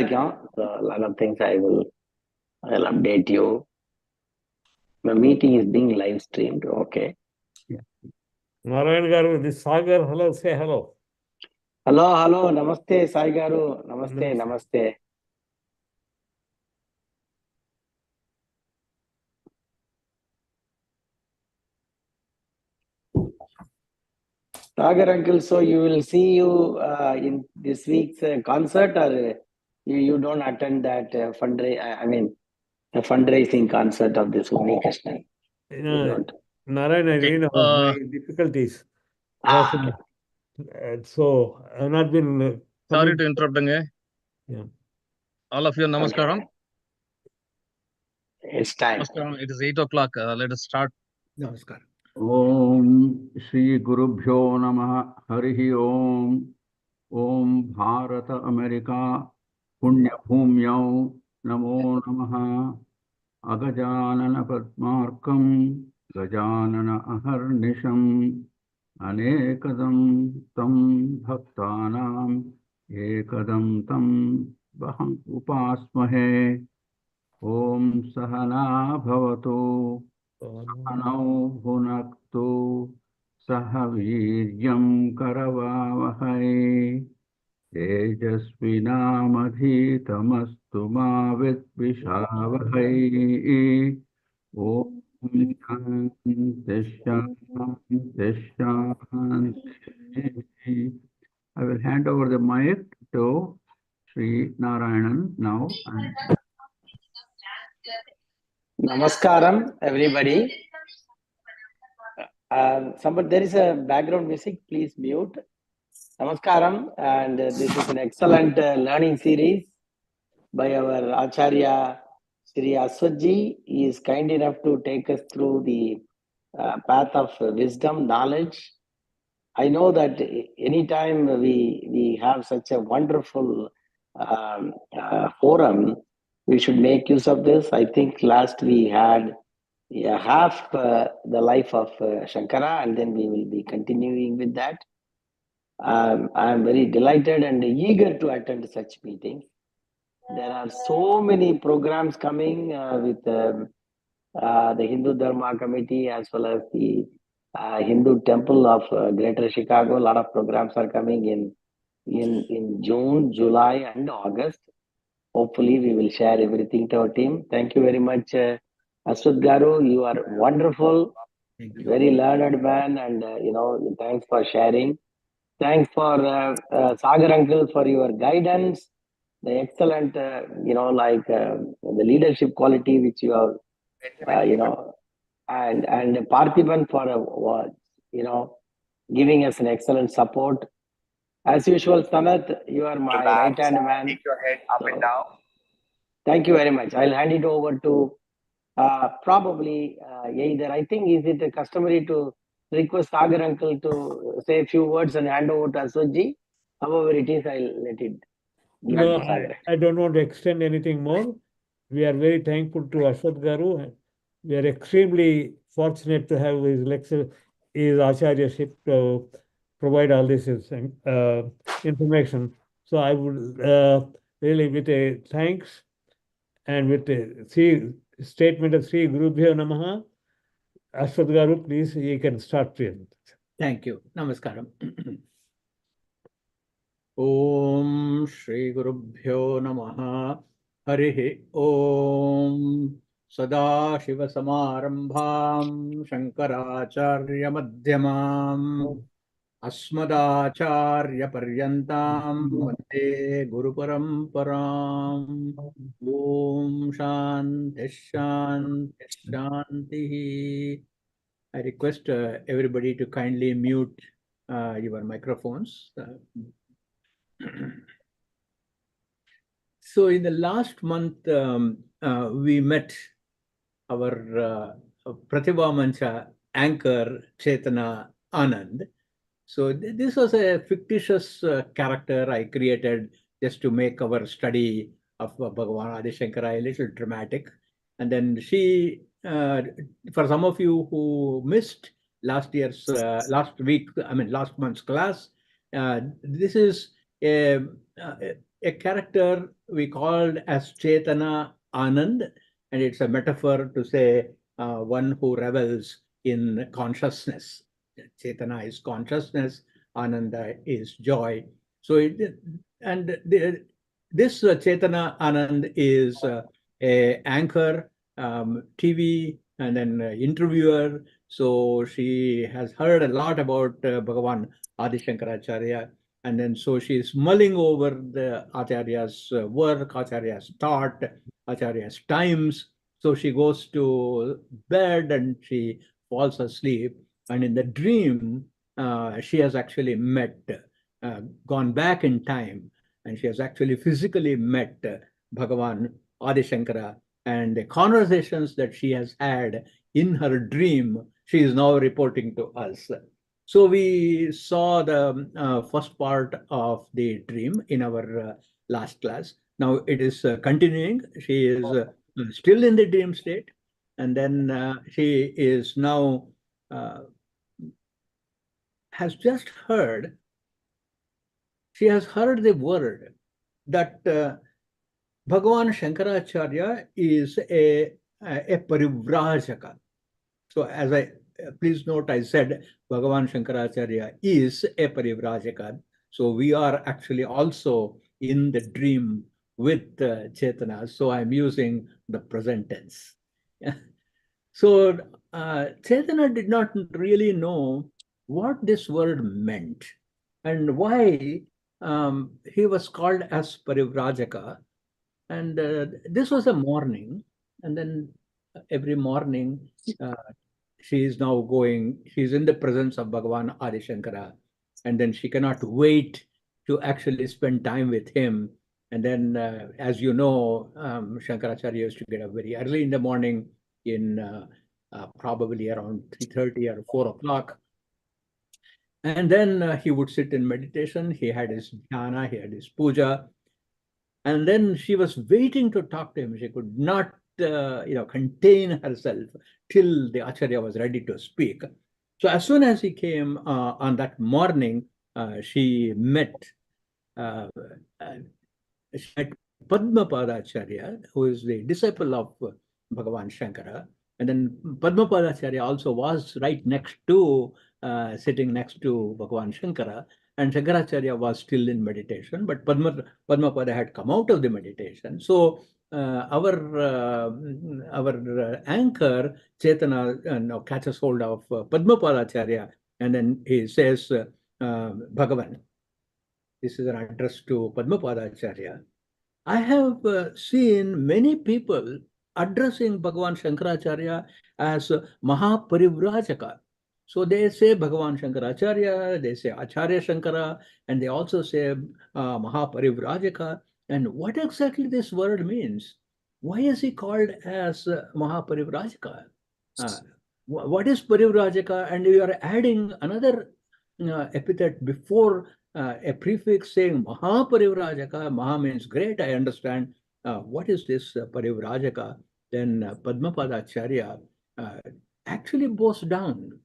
இருக்கோம். So a lot of things I'll update you. The meeting is being live streamed. Okay. Narayan garu, this Sagar, hello, say hello. Hello, namaste, Sai garu. Namaste. Sagar uncle, so you will see you in this week's concert, or you don't attend that fundraising concert of this Uni Krishna? Narayan, I really have my difficulties. So I've not been. Sorry to interrupt. Yeah. All of you, namaskaram. Okay. It's time. Namaskaram. It is 8 o'clock. Let us start. Namaskaram. Om Shri Gurubhyo Namaha Harihi Om Om Bharata America Punya Bhumyau Namo Namaha Agajanana Padmarkam Gajanana Aharnisham Anekadam Tam Bhaktanam Ekadam Tam Baham Upasmahe Om Sahana Bhavatu Anau Bhunaktu Sahaviryam Karavavahai Tejasvinamedhitamastu ma vidvishavahai Om Shanti. I will hand over the mic to Sri Narayanan now. Namaskaram, everybody. There is a background music, please mute. Namaskaram, and this is an excellent learning series by our Acharya Sri Aswath ji. He is kind enough to take us through the path of wisdom, knowledge. I know that anytime we have such a wonderful forum, we should make use of this. I think last we had half the life of Shankara, and then we will be continuing with that. I am very delighted and eager to attend such meetings. There are so many programs coming with the Hindu Dharma Committee as well as the Hindu Temple of Greater Chicago. A lot of programs are coming in June, July, and August. Hopefully, we will share everything to our team. Thank you very much, Aswath Garu. You are wonderful, very learned man, and thanks for sharing. Thanks for Sagar uncle for your guidance, the excellent, the leadership quality which you have, and Parthiban for giving us an excellent support. As usual, Sanath, you are my right-hand man. Take your head up and down. Thank you very much. I'll hand it over to probably either, I think, is it customary to request Sagar uncle to say a few words and hand over to Aswath ji? However it is, I'll let it. No, I don't want to extend anything more. We are very thankful to Aswath Garu. We are extremely fortunate to have his lecture, his Acharyaship to provide all this information. So I would really, with a thanks and with a statement of Sri Gurubhyo Namaha, Aswath Garu, please, you can start. Thank you. Namaskaram. Om Shri Gurubhyo Namaha Harihi Om Sadashiva Samarambham Shankaracharya Madhyamam Asmadacharya Paryantam Vande Guru Paramparam Om Shanti Shanti Shanti. I request everybody to kindly mute your microphones. So in the last month, we met our Pratibha Mancha anchor, Chetana Anand. So this was a fictitious character I created just to make our study of Bhagavan Adi Shankaracharya a little dramatic. And then she, for some of you who missed last month's class, this is a a character we called as Chetana Anand, and it's a metaphor to say one who revels in consciousness. Chetana is consciousness, Ananda is joy. So, this Chetana Anand is a anchor, TV, and then interviewer. So she has heard a lot about Bhagavan Adi Shankaracharya, and then so she's mulling over the Acharya's work, Acharya's thought, Acharya's times. So she goes to bed and she falls asleep. And in the dream, she has actually met, gone back in time, and she has actually physically met Bhagavan Adi Shankara. And the conversations that she has had in her dream, she is now reporting to us. So we saw the first part of the dream in our last class. Now it is continuing. She is still in the dream state. And then she is now, has just heard, she has heard the word that Bhagavan Shankaracharya is a parivrajaka. So as I, please note, I said Bhagavan Shankaracharya is a parivrajaka. So we are actually also in the dream with Chetana. So I'm using the present tense. So Chetana did not really know what this word meant and why he was called as parivrajaka. And this was a morning, and then every morning she is now going, she's in the presence of Bhagavan Adi Shankara, and then she cannot wait to actually spend time with him. And then, as you know, Shankaracharya used to get up very early in the morning, in probably around 3:30 or 4 o'clock. And then he would sit in meditation. He had his dhyana, he had his puja. And then she was waiting to talk to him. She could not, contain herself till the Acharya was ready to speak. So as soon as he came on that morning, she met Padmapada Acharya, who is the disciple of Bhagavan Shankara. And then Padmapada Acharya also was right next to, sitting next to Bhagavan Shankara. And Shankaracharya was still in meditation, but Padmapada had come out of the meditation. So our anchor, Chetana, now catches hold of Padmapada Acharya, and then he says, Bhagavan, this is an address to Padmapada Acharya. I have seen many people addressing Bhagavan Shankaracharya as Mahaparivrajaka. So they say Bhagavan Shankaracharya, they say Acharya Shankara, and they also say Mahaparivrajaka. And what exactly this word means? Why is he called as Mahaparivrajaka? What is Parivrajaka? And you are adding another epithet before a prefix saying Mahaparivrajaka. Maha means great, I understand. What is this Parivrajaka? Then Padmapada Acharya actually bows down.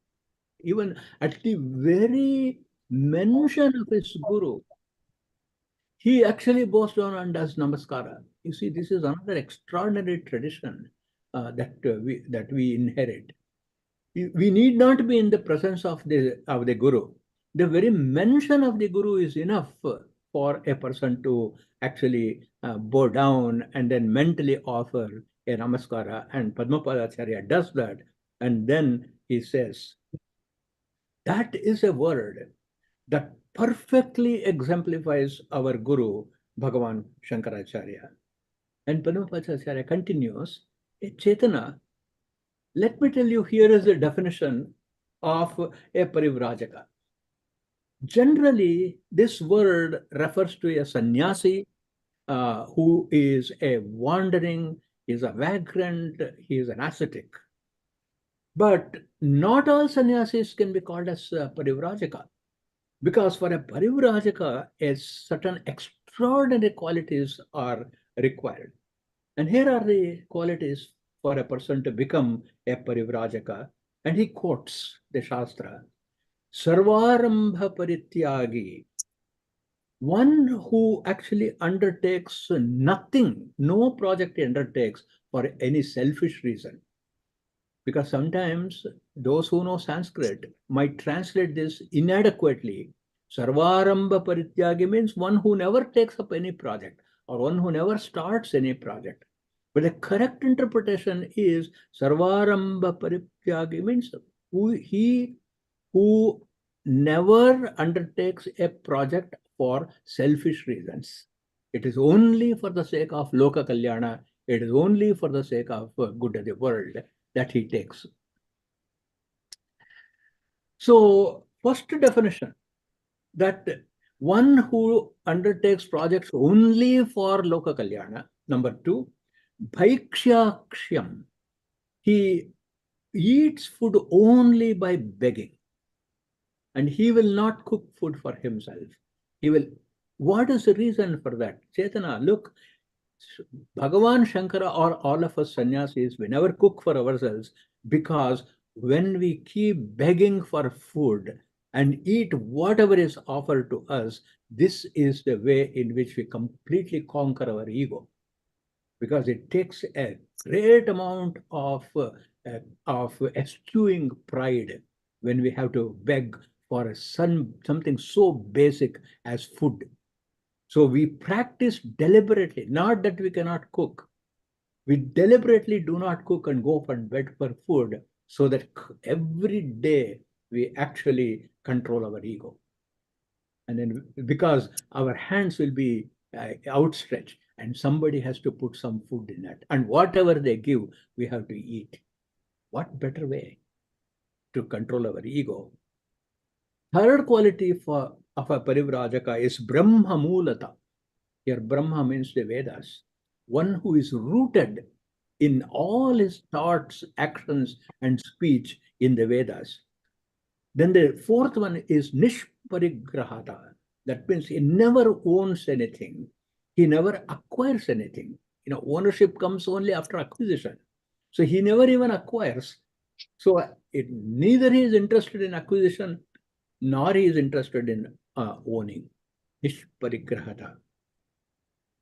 Even at the very mention of his guru, he actually bows down and does namaskara. You see, this is another extraordinary tradition that we inherit. We need not be in the presence of the guru. The very mention of the guru is enough for a person to actually bow down and then mentally offer a namaskara. And Padmapada Acharya does that. And then he says, that is a word that perfectly exemplifies our Guru, Bhagavan Shankaracharya. And Padmapada Acharya continues, Chetana, let me tell you, here is the definition of a parivrajaka. Generally, this word refers to a sannyasi who is a wandering, is a vagrant, he is an ascetic. But not all sannyasis can be called as parivrajaka, because for a parivrajaka, a certain extraordinary qualities are required. And here are the qualities for a person to become a parivrajaka. And he quotes the Shastra, Sarvarambha Parityagi, one who actually undertakes nothing, no project he undertakes for any selfish reason. Because sometimes those who know Sanskrit might translate this inadequately. Sarvaramba Parityagi means one who never takes up any project or one who never starts any project. But the correct interpretation is Sarvaramba Parityagi means he who never undertakes a project for selfish reasons. It is only for the sake of Loka Kalyana, it is only for the sake of good of the world that he takes. So, first definition, that one who undertakes projects only for Loka Kalyana. Number two, Bhaikshyaksham. He eats food only by begging. And he will not cook food for himself. He will. What is the reason for that? Chetana, look, Bhagavan Shankara or all of us sannyasis, we never cook for ourselves, because when we keep begging for food and eat whatever is offered to us, this is the way in which we completely conquer our ego. Because it takes a great amount of eschewing pride when we have to beg for something so basic as food. So we practice deliberately, not that we cannot cook. We deliberately do not cook and go and beg for food, so that every day we actually control our ego. And then because our hands will be outstretched and somebody has to put some food in it, and whatever they give, we have to eat. What better way to control our ego? Third quality of a parivrajaka is Brahma Mulata. Here, Brahma means the Vedas. One who is rooted in all his thoughts, actions, and speech in the Vedas. Then the fourth one is Nishparigrahata. That means he never owns anything. He never acquires anything. Ownership comes only after acquisition. So he never even acquires. So neither he is interested in acquisition, nor he is interested in owning. Nishparigrahata.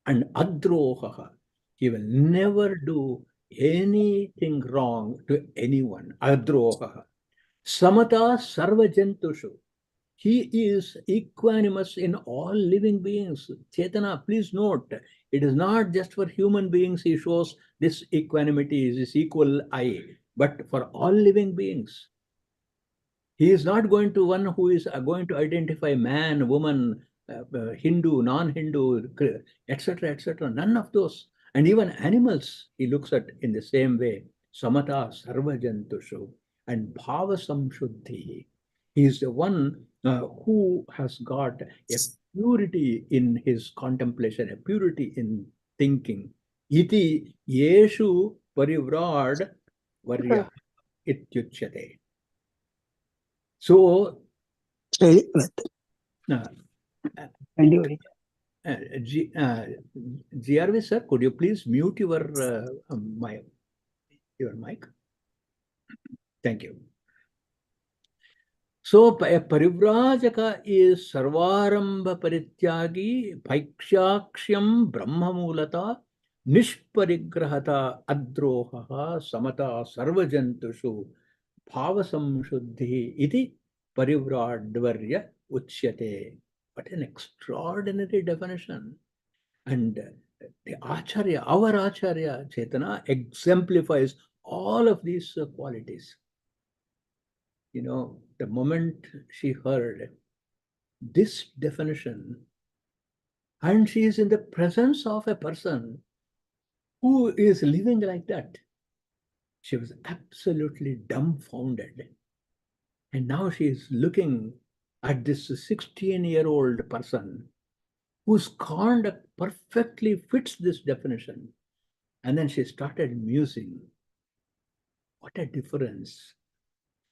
And Adrohaha. He will never do anything wrong to anyone. Adrohaha. Samata sarvajantushu. He is equanimous in all living beings. Chetana, please note, it is not just for human beings he shows this equanimity, this equal eye, but for all living beings. He is not going to one who is going to identify man, woman, Hindu, non-Hindu, etc., etc. None of those. And even animals he looks at in the same way. Samata sarvajantushu and bhava samshuddhi. He is the one who has got a purity in his contemplation, a purity in thinking. Iti yeshu parivrad varya ityuchyate. So, GRV sir, could you please mute your mic? Thank you. So, a parivrajaka is sarvaramba parityagi, bhaikshyaksham brahmamulata, nishparigrahata adrohaha, samata sarvajantushu, bhavasamshuddhi iti parivradvarya uchyate. What an extraordinary definition. And the Acharya, our Acharya Chetana, exemplifies all of these qualities. The moment she heard this definition, and she is in the presence of a person who is living like that, she was absolutely dumbfounded. And now she is looking at this 16-year-old person whose conduct perfectly fits this definition. And then she started musing. What a difference.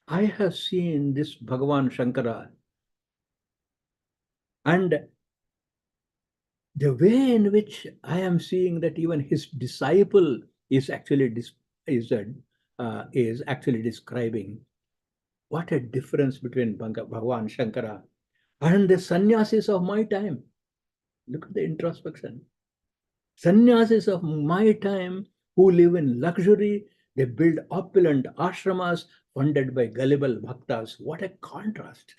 I have seen this Bhagavan Shankara, and the way in which I am seeing that even his disciple is actually describing what a difference between Bhagavan Shankara and the sannyasis of my time. Look at the introspection. Sannyasis of my time who live in luxury, they build opulent ashramas funded by gullible bhaktas. What a contrast.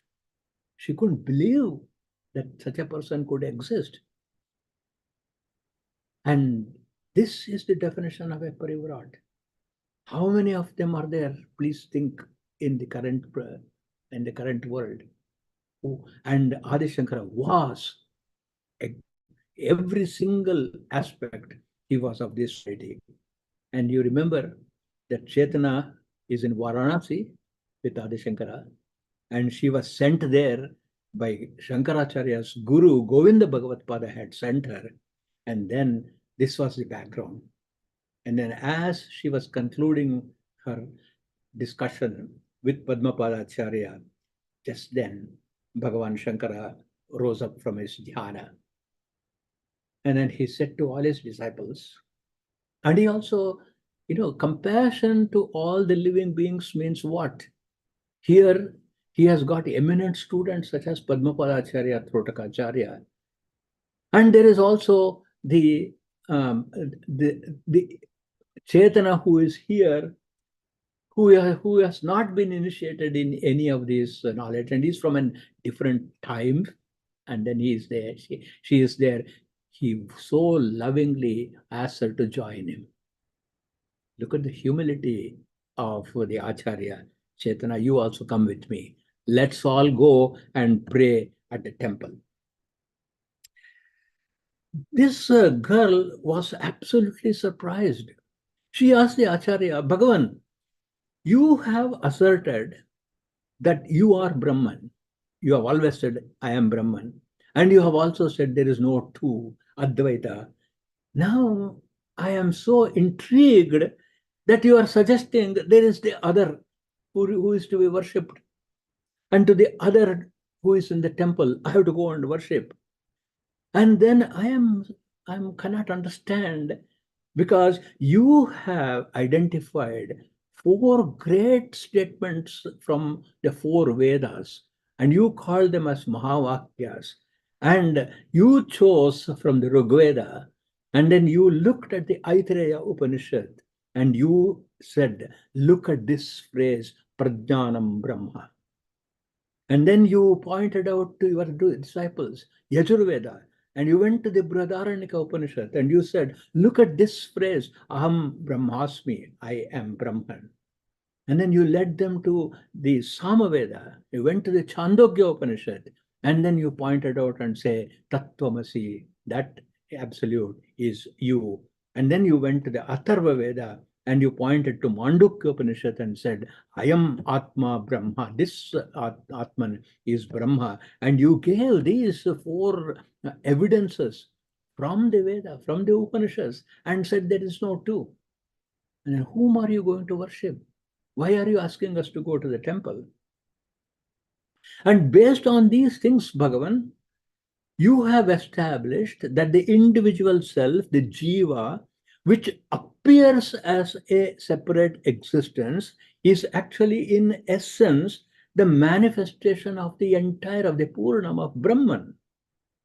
She couldn't believe that such a person could exist. And this is the definition of a parivrat. How many of them are there? Please think in the current world. And Adi Shankara was every single aspect. He was of this society. And you remember that Chetana is in Varanasi with Adi Shankara, and she was sent there by Shankaracharya's guru, Govinda Bhagavat Pada had sent her. And then this was the background. And then as she was concluding her discussion with Padmapada Acharya, just then Bhagavan Shankara rose up from his dhyana. And then he said to all his disciples, and he also, compassion to all the living beings means what? Here, he has got eminent students such as Padmapada Acharya, Trotakacharya. And there is also the Chetana who is here, who has not been initiated in any of these knowledge, and he's from a different time, and then he is there, she is there. He so lovingly asks her to join him. Look at the humility of the Acharya. Chetana, you also come with me. Let's all go and pray at the temple. This girl was absolutely surprised. She asked the Acharya, Bhagavan, you have asserted that you are Brahman. You have always said, I am Brahman. And you have also said there is no two, Advaita. Now, I am so intrigued that you are suggesting that there is the other who is to be worshipped. And to the other who is in the temple, I have to go and worship. And then I cannot understand, because you have identified 4 great statements from the 4 Vedas, and you call them as Mahavakyas. And you chose from the Rigveda, and then you looked at the Aitareya Upanishad, and you said, look at this phrase, Prajnanam Brahma. And then you pointed out to your disciples, Yajurveda, and you went to the Brihadaranyaka Upanishad, and you said, look at this phrase, Aham Brahmasmi, I am Brahman. And then you led them to the Samaveda, you went to the Chandogya Upanishad, and then you pointed out and say, Tattvamasi, that absolute is you. And then you went to the Atharva Veda, and you pointed to Mandukya Upanishad and said, I am Atma Brahma, this Atman is Brahma. And you gave these 4 evidences from the Veda, from the Upanishads, and said there is no two. And whom are you going to worship? Why are you asking us to go to the temple? And based on these things, Bhagavan, you have established that the individual self, the jiva, which appears as a separate existence, is actually in essence the manifestation of the entire, of the Purnam of Brahman.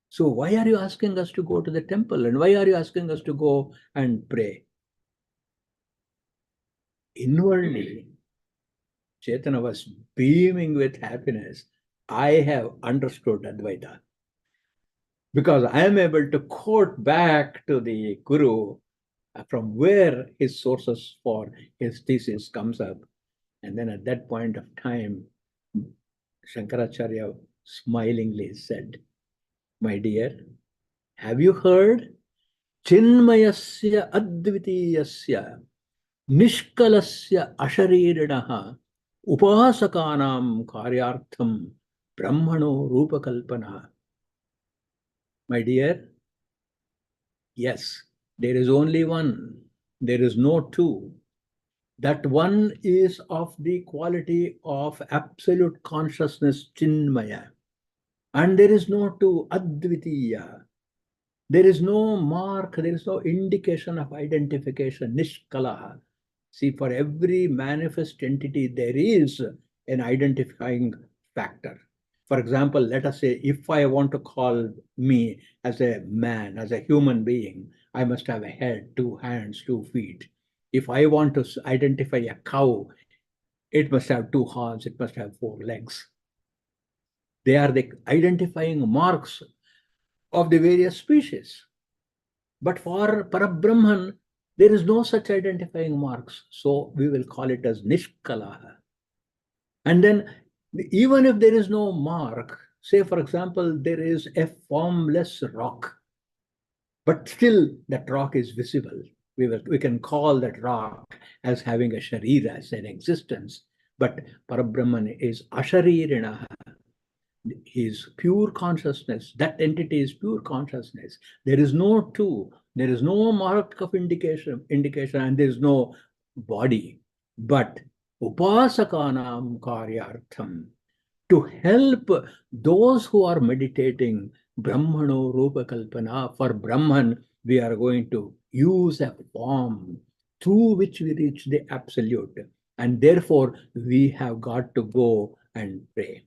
So why are you asking us to go to the temple, and why are you asking us to go and pray? Inwardly, Chaitanya was beaming with happiness. I have understood Advaita, because I am able to quote back to the Guru from where his sources for his thesis comes up. And then at that point of time, Shankaracharya smilingly said, my dear, have you heard? Chinmayasya advitiyasya nishkalasya asharirinaha upasakanam karyartham brahmano rupakalpana. My dear, yes, there is only one. There is no two. That one is of the quality of absolute consciousness, Chinmaya. And there is no two, Advitiya. There is no mark, there is no indication of identification, Nishkalaha. See, for every manifest entity, there is an identifying factor. For example, let us say if I want to call me as a man, as a human being, I must have a head, 2 hands, 2 feet. If I want to identify a cow, it must have 2 horns, it must have 4 legs. They are the identifying marks of the various species. But for Parabrahman, there is no such identifying marks. So we will call it as Nishkalaha. And then even if there is no mark, say for example, there is a formless rock, but still that rock is visible. We can call that rock as having a sharira, as an existence. But Parabrahman is Asharirinaha. He is pure consciousness. That entity is pure consciousness. There is no two. There is no mark of indication, and there is no body. But upasakanam karyartham, to help those who are meditating Brahmano Rupa Kalpana. For Brahman, we are going to use a form through which we reach the absolute. And therefore, we have got to go and pray.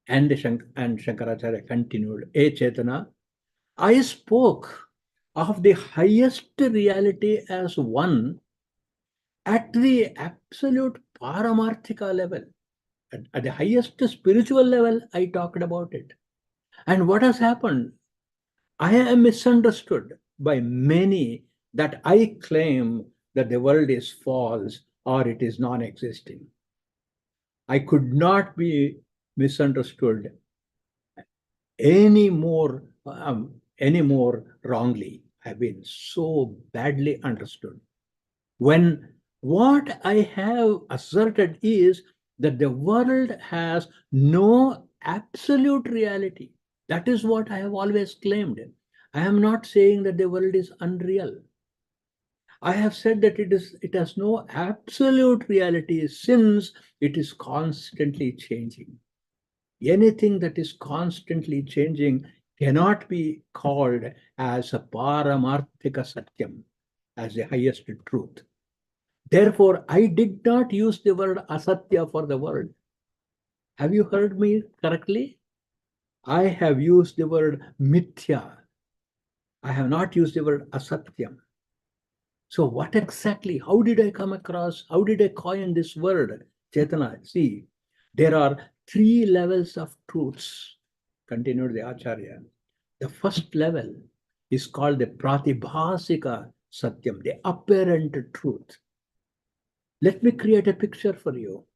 And Shankaracharya continued, "E Chetana, I spoke of the highest reality as one at the absolute paramarthika level. At the highest spiritual level, I talked about it. And what has happened? I am misunderstood by many that I claim that the world is false or it is non-existing. I could not be misunderstood any more wrongly. I've been so badly understood. When what I have asserted is that the world has no absolute reality. That is what I have always claimed. I am not saying that the world is unreal. I have said that it has no absolute reality since it is constantly changing. Anything that is constantly changing cannot be called as a paramarthika satyam, as the highest truth. Therefore, I did not use the word asatya for the world. Have you heard me correctly? I have used the word mithya. I have not used the word asatyam. So what exactly, how did I come across, how did I coin this word? Chetana, see, there are 3 levels of truths, continued the Acharya. The first level is called the pratibhasika satyam, the apparent truth. Let me create a picture for you.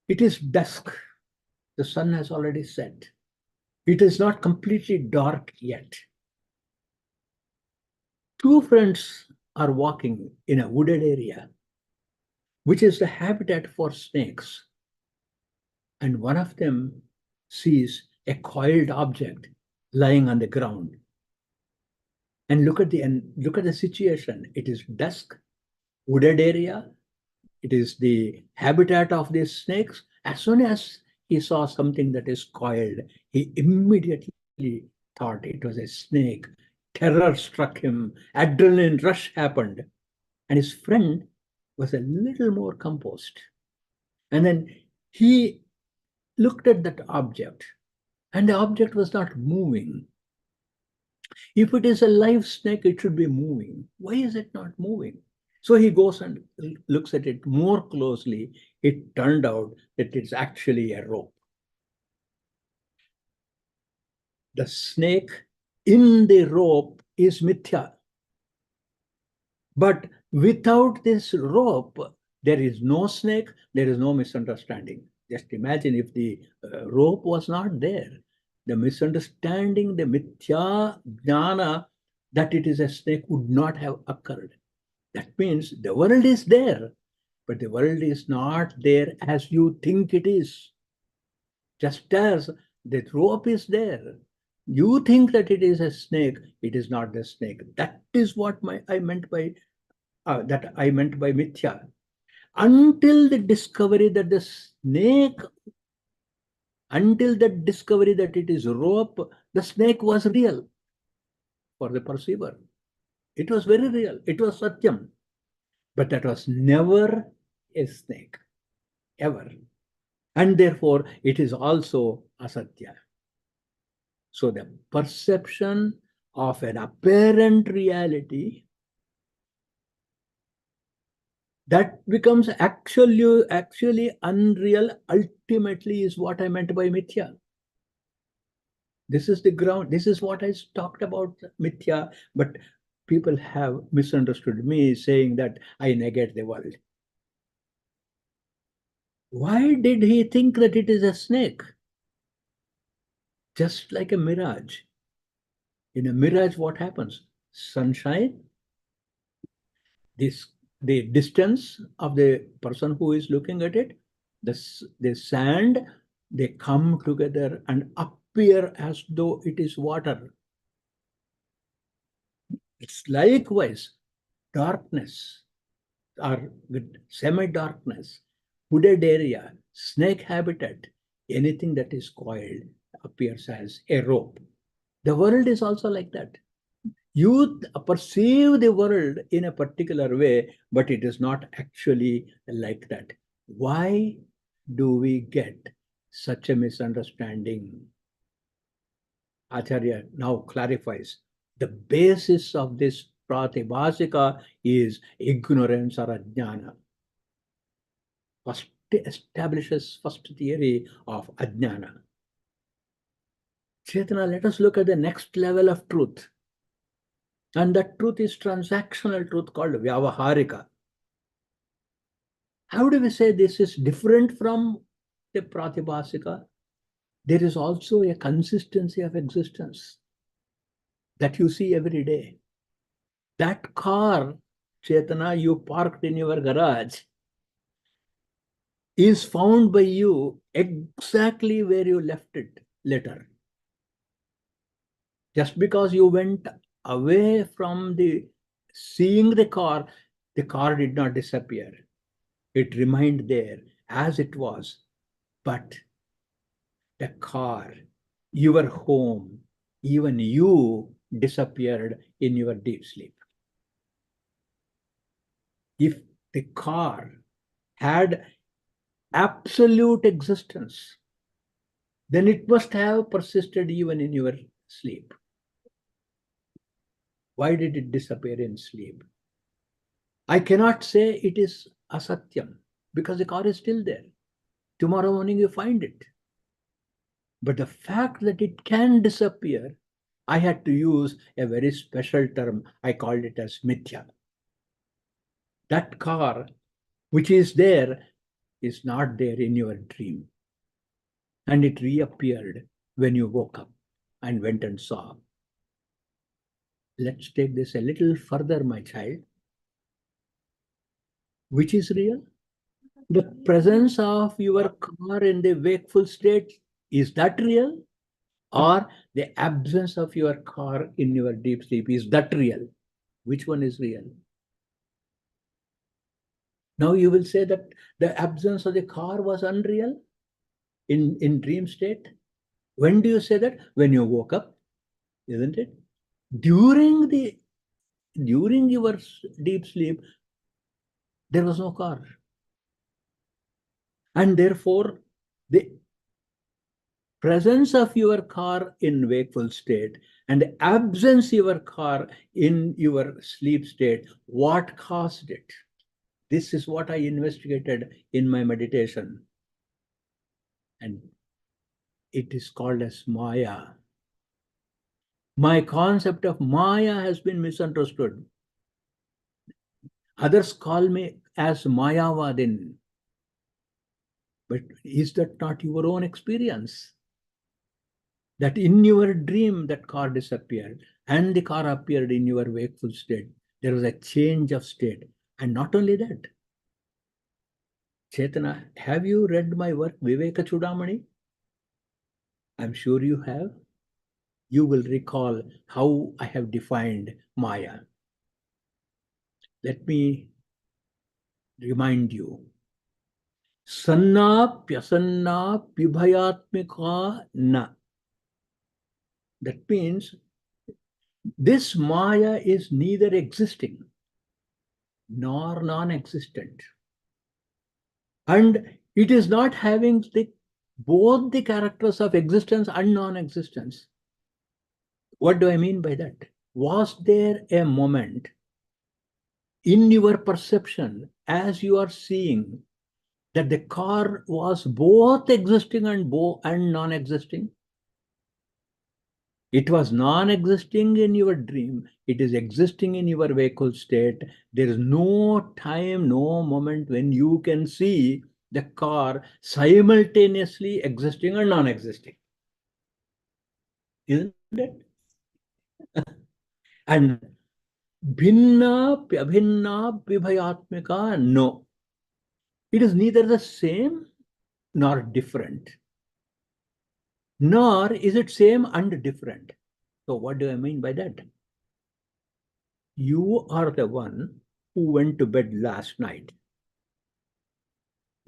It is dusk. The sun has already set. It is not completely dark yet. 2 friends are walking in a wooded area, which is the habitat for snakes. And one of them sees a coiled object lying on the ground. And look at the situation. It is dusk, wooded area. It is the habitat of these snakes. As soon as he saw something that is coiled, he immediately thought it was a snake. Terror struck him. Adrenaline rush happened. And his friend was a little more composed. And then he looked at that object, and the object was not moving. If it is a live snake, it should be moving. Why is it not moving? So he goes and looks at it more closely. It turned out that it's actually a rope. The snake in the rope is mithya. But without this rope, there is no snake, there is no misunderstanding. Just imagine if the rope was not there. The misunderstanding, the mithya jnana that it is a snake would not have occurred. That means the world is there, but the world is not there as you think it is. Just as the rope is there, you think that it is a snake, it is not the snake. That is what I meant by mithya. Until the discovery that the snake, until the discovery that it is rope, the snake was real for the perceiver. It was very real. It was satyam. But that was never a snake, ever. And therefore, it is also asatya. So the perception of an apparent reality that becomes actually unreal ultimately is what I meant by mithya. This is the ground. This is what I talked about mithya, but people have misunderstood me saying that I negate the world. Why did he think that it is a snake? Just like a mirage. In a mirage, what happens? Sunshine, the distance of the person who is looking at it, the sand, they come together and appear as though it is water. It's likewise darkness or semi-darkness, hooded area, snake habitat, anything that is coiled appears as a rope. The world is also like that. You perceive the world in a particular way, but it is not actually like that. Why do we get such a misunderstanding? Acharya now clarifies the basis of this pratibhasika is ignorance or ajnana. First establishes first theory of ajnana. Chetana, let us look at the next level of truth. And that truth is transactional truth called vyavaharika. How do we say this is different from the pratibhasika? There is also a consistency of existence that you see every day. That car, Chetana, you parked in your garage is found by you exactly where you left it later. Just because you went away from seeing the car did not disappear. It remained there as it was. But the car, your home, even you disappeared in your deep sleep. If the car had absolute existence, then it must have persisted even in your sleep. Why did it disappear in sleep? I cannot say it is asatyam because the car is still there. Tomorrow morning you find it. But the fact that it can disappear, I had to use a very special term. I called it as mithya. That car, which is there, is not there in your dream. And it reappeared when you woke up and went and saw. Let's take this a little further, my child. Which is real? The presence of your car in the wakeful state, is that real? Or the absence of your car in your deep sleep, is that real? Which one is real? Now you will say that the absence of the car was unreal in dream state. When do you say that? When you woke up, isn't it? During your deep sleep, there was no car. And therefore, the presence of your car in wakeful state and the absence of your car in your sleep state, what caused it? This is what I investigated in my meditation. And it is called as Maya. My concept of Maya has been misunderstood. Others call me as Mayavadin. But is that not your own experience? That in your dream, that car disappeared and the car appeared in your wakeful state. There was a change of state. And not only that, Chetana, have you read my work, Viveka Chudamani? I'm sure you have. You will recall how I have defined Maya. Let me remind you. Sanna pyasanna pibhayatmika na. That means this Maya is neither existing nor non-existent. And It is not having both the characters of existence and non-existence. What do I mean by that? Was there a moment in your perception as you are seeing that the car was both existing and non-existing? It was non-existing in your dream. It is existing in your vehicle state. There is no time, no moment when you can see the car simultaneously existing and non-existing. Isn't it? And bhinna abhinna vibhayatmika, no. It is neither the same nor different. Nor is it same and different. So what do I mean by that? You are the one who went to bed last night.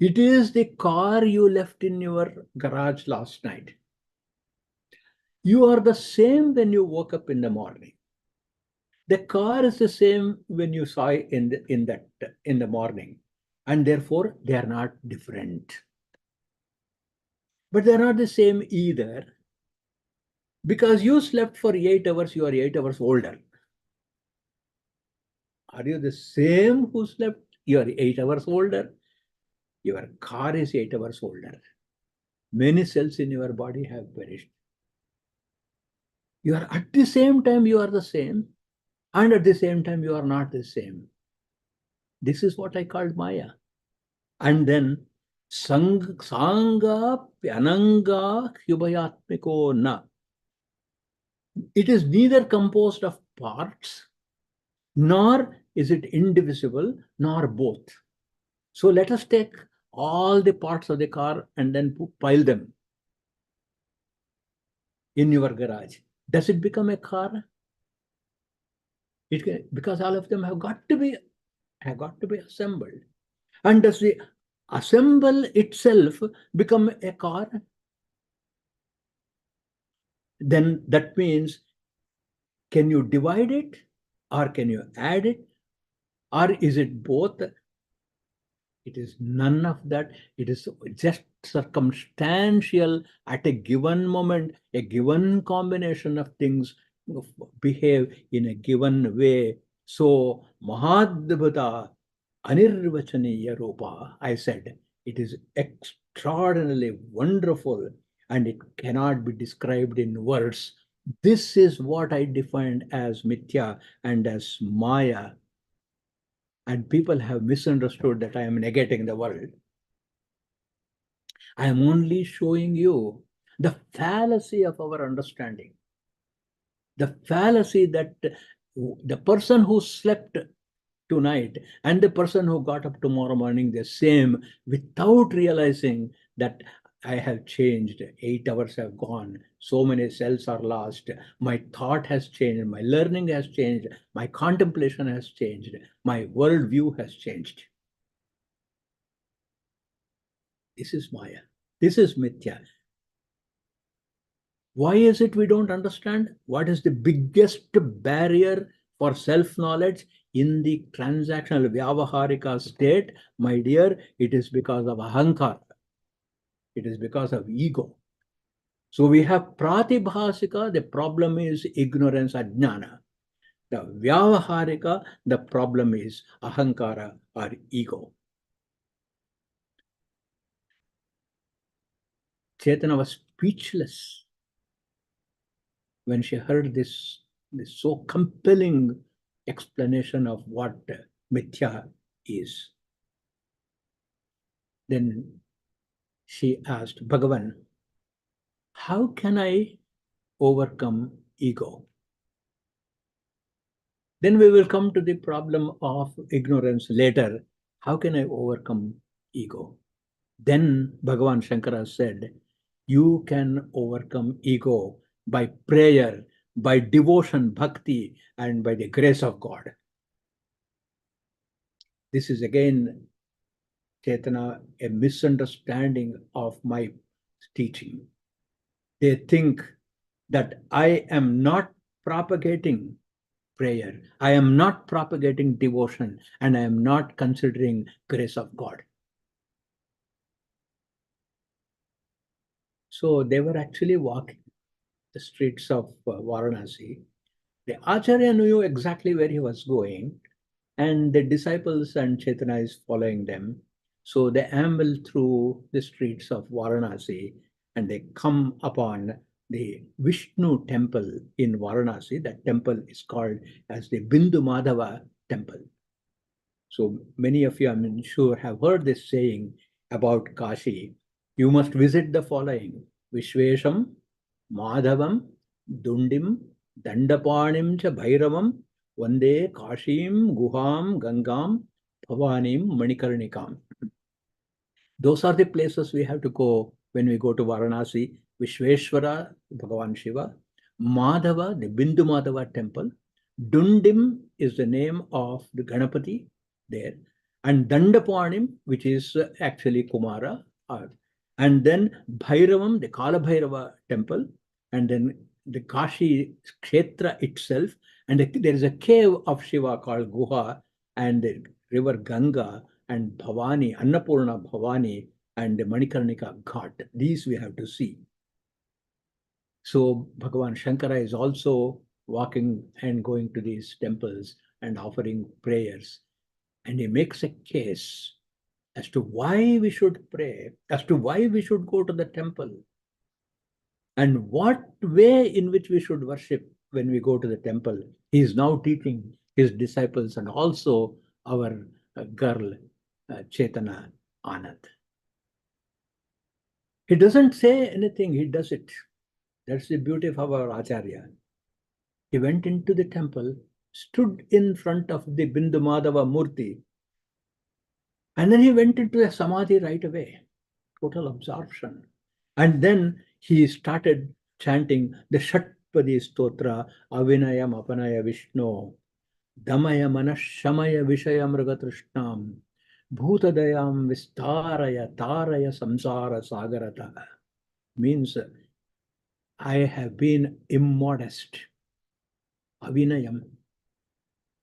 It is the car you left in your garage last night. You are the same when you woke up in the morning. The car is the same when you saw it in the morning, and therefore they are not different. But they are not the same either. Because you slept for 8 hours, you are 8 hours older. Are you the same who slept? You are 8 hours older. Your car is 8 hours older. Many cells in your body have perished. You are at the same time, you are the same. And at the same time, you are not the same. This is what I called Maya. And then, Sangha Pyananga Hyubayatmiko Na. It is neither composed of parts, nor is it indivisible, nor both. So let us take all the parts of the car and then pile them in your garage. Does it become a car? Because all of them have got to be assembled. And does the assemble itself become a car? Then that means, can you divide it, or can you add it, or is it both? It is none of that. It is just circumstantial. At a given moment, a given combination of things behave in a given way. So, Mahadbhuta Anirvachaniya Rupa, I said, it is extraordinarily wonderful and it cannot be described in words. This is what I defined as Mithya and as Maya. And people have misunderstood that I am negating the world. I am only showing you the fallacy of our understanding. The fallacy that the person who slept tonight and the person who got up tomorrow morning the same, without realizing that I have changed. 8 hours have gone. So many cells are lost. My thought has changed. My learning has changed. My contemplation has changed. My worldview has changed. This is Maya. This is Mithya. Why is it we don't understand? What is the biggest barrier for self-knowledge in the transactional Vyavaharika state? My dear, it is because of ahankara. It is because of ego. So we have pratibhasika, the problem is ignorance, ajnana. The Vyavaharika, the problem is ahankara or ego. Chaitanya was speechless when she heard this so compelling explanation of what Mithya is. Then she asked, Bhagavan, how can I overcome ego? Then we will come to the problem of ignorance later. How can I overcome ego? Then Bhagavan Shankara said, you can overcome ego by prayer, by devotion, bhakti, and by the grace of God. This is again, Chaitanya, a misunderstanding of my teaching. They think that I am not propagating prayer, I am not propagating devotion, and I am not considering grace of God. So they were actually walking the streets of Varanasi. The Acharya knew exactly where he was going, and the disciples and Chaitanya is following them. So they amble through the streets of Varanasi and they come upon the Vishnu temple in Varanasi. That temple is called as the Bindu Madhava temple. So many of you, I'm sure, have heard this saying about Kashi. You must visit the following: Vishvesham, Madhavam, Dundim, Dandapanim cha Bhairavam, Vande Kashim, Guham, Gangam, Bhavanim, Manikarnikam. Those are the places we have to go when we go to Varanasi. Vishveshwara, Bhagavan Shiva, Madhava, the Bindu Madhava temple. Dundim is the name of the Ganapati there, and Dandapanim, which is actually Kumara, and then Bhairavam, the Kala Bhairava temple, and then the Kashi Kshetra itself, and there is a cave of Shiva called Guha, and the river Ganga, and Bhavani, Annapurna Bhavani, and the Manikarnika Ghat. These we have to see. So Bhagavan Shankara is also walking and going to these temples and offering prayers. And he makes a case as to why we should pray, as to why we should go to the temple, and what way in which we should worship when we go to the temple. He is now teaching his disciples and also our girl, Chaitanya Anand. He doesn't say anything, he does it. That's the beauty of our Acharya. He went into the temple, stood in front of the Bindu Madhava Murti, and then he went into a samadhi right away, total absorption. And then he started chanting the Shatpadi Stotra, Avinayam Apanaya Vishnu, Damaya Manashamaya Vishaya Mrigatrishnam, Bhutadayam Vistaraya Taraya Samsara Sagarata. Means I have been immodest. Avinayam.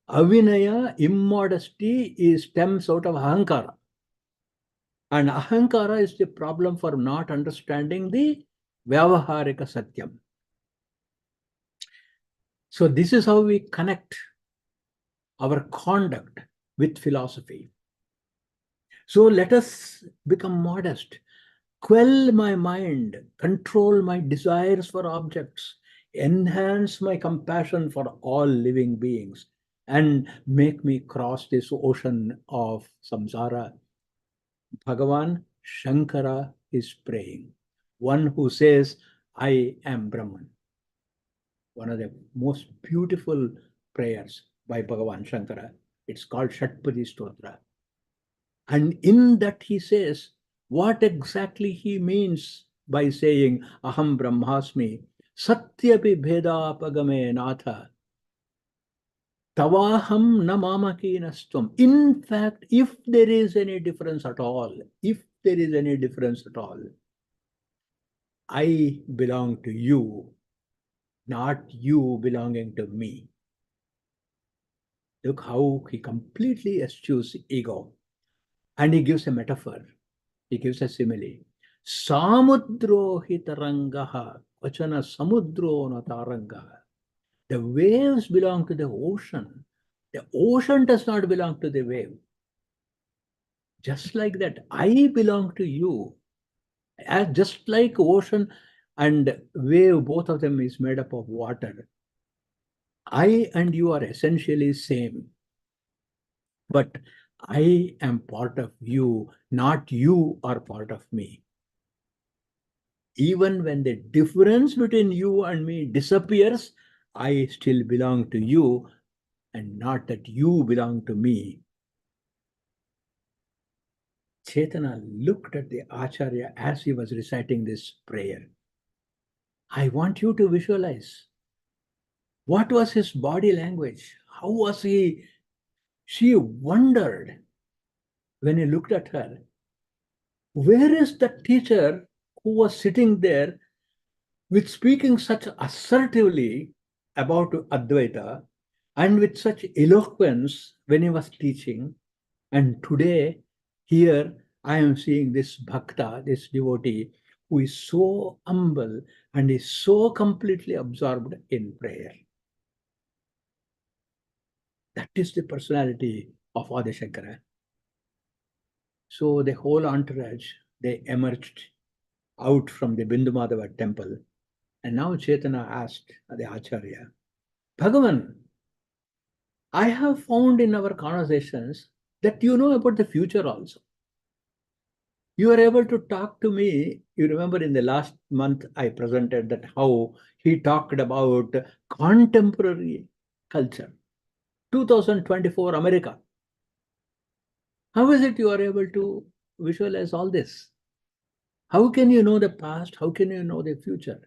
Avinaya, immodesty, stems out of ahankara. And ahankara is the problem for not understanding the Vyavaharika Satyam. So this is how we connect our conduct with philosophy. So let us become modest, quell my mind, control my desires for objects, enhance my compassion for all living beings, and make me cross this ocean of samsara. Bhagavan Shankara is praying. One who says, I am Brahman. One of the most beautiful prayers by Bhagavan Shankara. It's called Shatpadi Stotra. And in that he says what exactly he means by saying Aham Brahmasmi Satyapi Bhedapagame Natha Tavaham na mamakinastvam. In fact, if there is any difference at all, I belong to you, not you belonging to me. Look how he completely eschews ego. And he gives a metaphor. He gives a simile. Samudro hitarangaha vachana samudro natarangaha. The waves belong to the ocean. The ocean does not belong to the wave. Just like that, I belong to you. Just like ocean and wave, both of them is made up of water. I and you are essentially same. But I am part of you, not you are part of me. Even when the difference between you and me disappears, I still belong to you and not that you belong to me. Chaitanya looked at the Acharya as he was reciting this prayer. I want you to visualize. What was his body language? How was he? She wondered when he looked at her. Where is the teacher who was sitting there with speaking such assertively about Advaita and with such eloquence when he was teaching? And today, here, I am seeing this bhakta, this devotee, who is so humble and is so completely absorbed in prayer. That is the personality of Adi Shankara. So the whole entourage, they emerged out from the Bindu Madhava temple. And now Chaitanya asked the Acharya, Bhagavan, I have found in our conversations that you know about the future also. You are able to talk to me. You remember in the last month I presented that how he talked about contemporary culture. 2024 America. How is it you are able to visualize all this? How can you know the past? How can you know the future?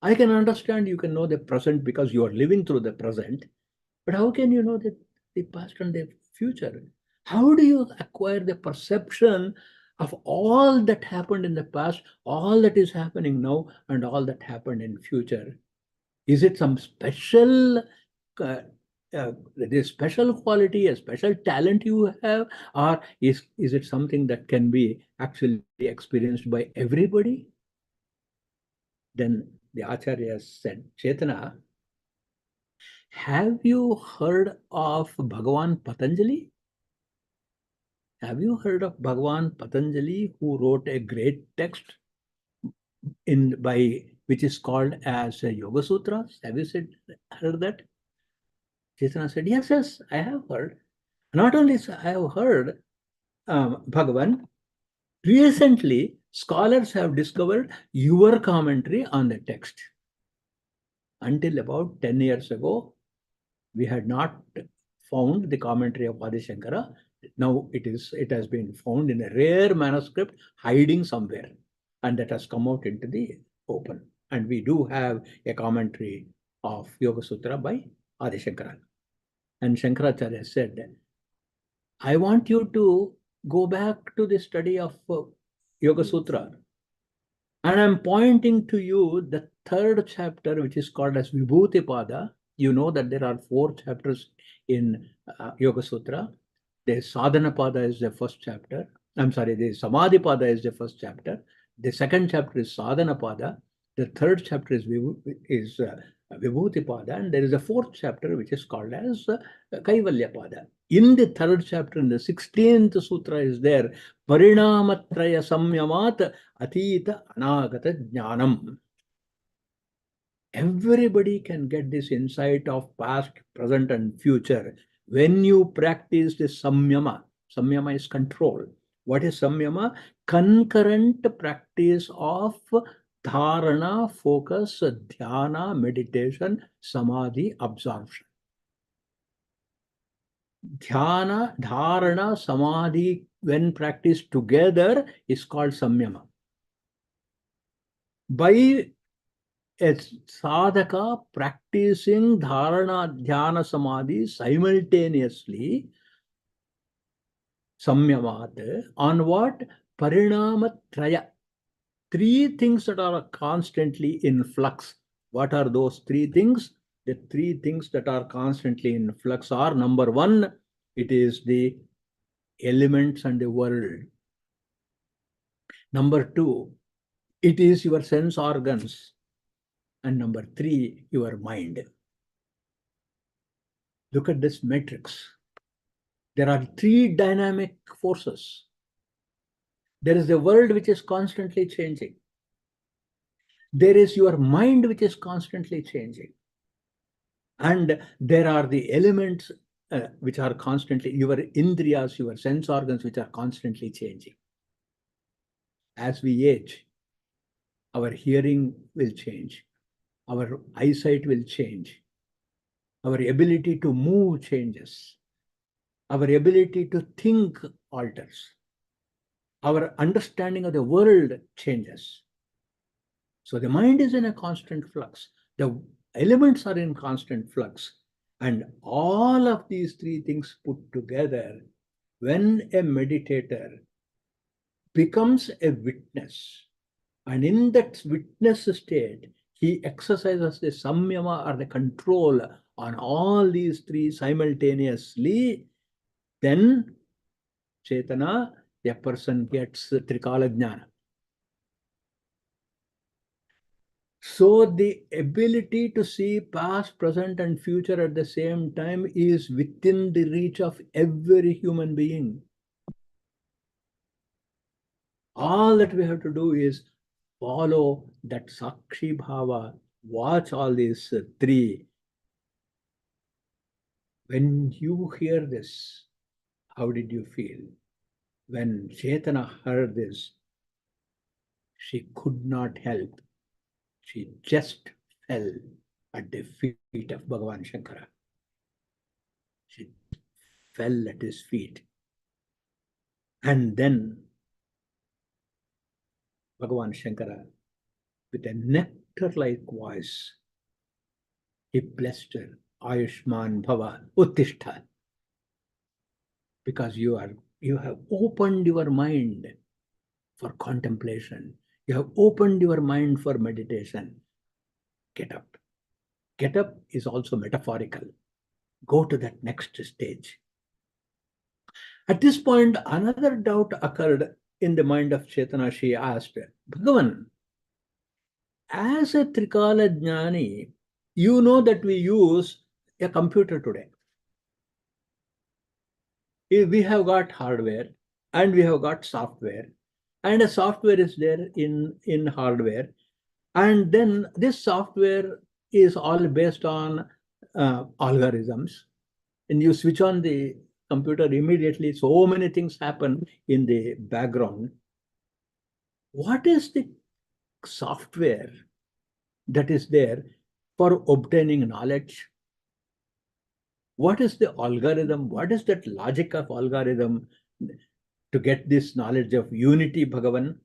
I can understand you can know the present because you are living through the present, but how can you know the past and the future? How do you acquire the perception of all that happened in the past, all that is happening now, and all that happened in future? Is it some special special quality, a special talent you have, or is it something that can be actually experienced by everybody? Then the Acharya said, Chaitanya, have you heard of Bhagavan Patanjali? Have you heard of Bhagavan Patanjali, who wrote a great text which is called as Yoga Sutras? Have you heard that? Chaitanya said, yes, I have heard. Not only I have heard, Bhagavan, recently scholars have discovered your commentary on the text. Until about 10 years ago, we had not found the commentary of Adi Shankara. Now it has been found in a rare manuscript hiding somewhere, and that has come out into the open. And we do have a commentary of Yoga Sutra by Adi Shankara. And Shankaracharya said, I want you to go back to the study of Yoga Sutra. And I'm pointing to you the third chapter, which is called as Vibhuti Pada. You know that there are 4 chapters in Yoga Sutra. The Sadhana Pada is the first chapter. The Samadhi Pada is the first chapter. The second chapter is Sadhana Pada. The third chapter is Vibhuti Pada. And there is a 4th chapter, which is called as Kaivalya Pada. In the 3rd chapter, in the 16th sutra is there, Parinamatraya Samyamat Atita Anagata Jnanam. Everybody can get this insight of past, present, and future when you practice the samyama. Samyama is control. What is samyama? Concurrent practice of dharana, focus, dhyana, meditation, samadhi, absorption. Dhyana, dharana, samadhi, when practiced together, is called samyama. By a sadhaka practicing dharana, dhyana, samadhi simultaneously, samyamat, on what? Parinamatraya. 3 things that are constantly in flux. What are those 3 things? The 3 things that are constantly in flux are, number 1, it is the elements and the world. Number 2, it is your sense organs. And number 3, your mind. Look at this matrix. There are 3 dynamic forces. There is the world which is constantly changing. There is your mind which is constantly changing. And there are the elements which are constantly, your indriyas, your sense organs, which are constantly changing. As we age, our hearing will change. Our eyesight will change. Our ability to move changes. Our ability to think alters. Our understanding of the world changes. So the mind is in a constant flux. The elements are in constant flux. And all of these 3 things put together, when a meditator becomes a witness, and in that witness state, he exercises the samyama or the control on all these 3 simultaneously, then Chaitanya, a person gets Trikala Jnana. So the ability to see past, present, and future at the same time is within the reach of every human being. All that we have to do is follow that Sakshi Bhava, watch all these three. When you hear this, how did you feel? When Chetana heard this, she could not help. She just fell at the feet of Bhagavan Shankara. She fell at his feet. And then Bhagavan Shankara, with a nectar-like voice, he blessed her, Ayushman Bhava Uttishta, because you have opened your mind for contemplation. You have opened your mind for meditation. Get up. Get up is also metaphorical. Go to that next stage. At this point, another doubt occurred in the mind of Chetana. She asked, Bhagavan, as a Trikala Jnani, you know that we use a computer today. We have got hardware and we have got software, and a software is there in hardware, and then this software is all based on algorithms, and you switch on the computer immediately, so many things happen in the background. What is the software that is there for obtaining knowledge? What is the algorithm? What is that logic of algorithm to get this knowledge of unity, Bhagavan?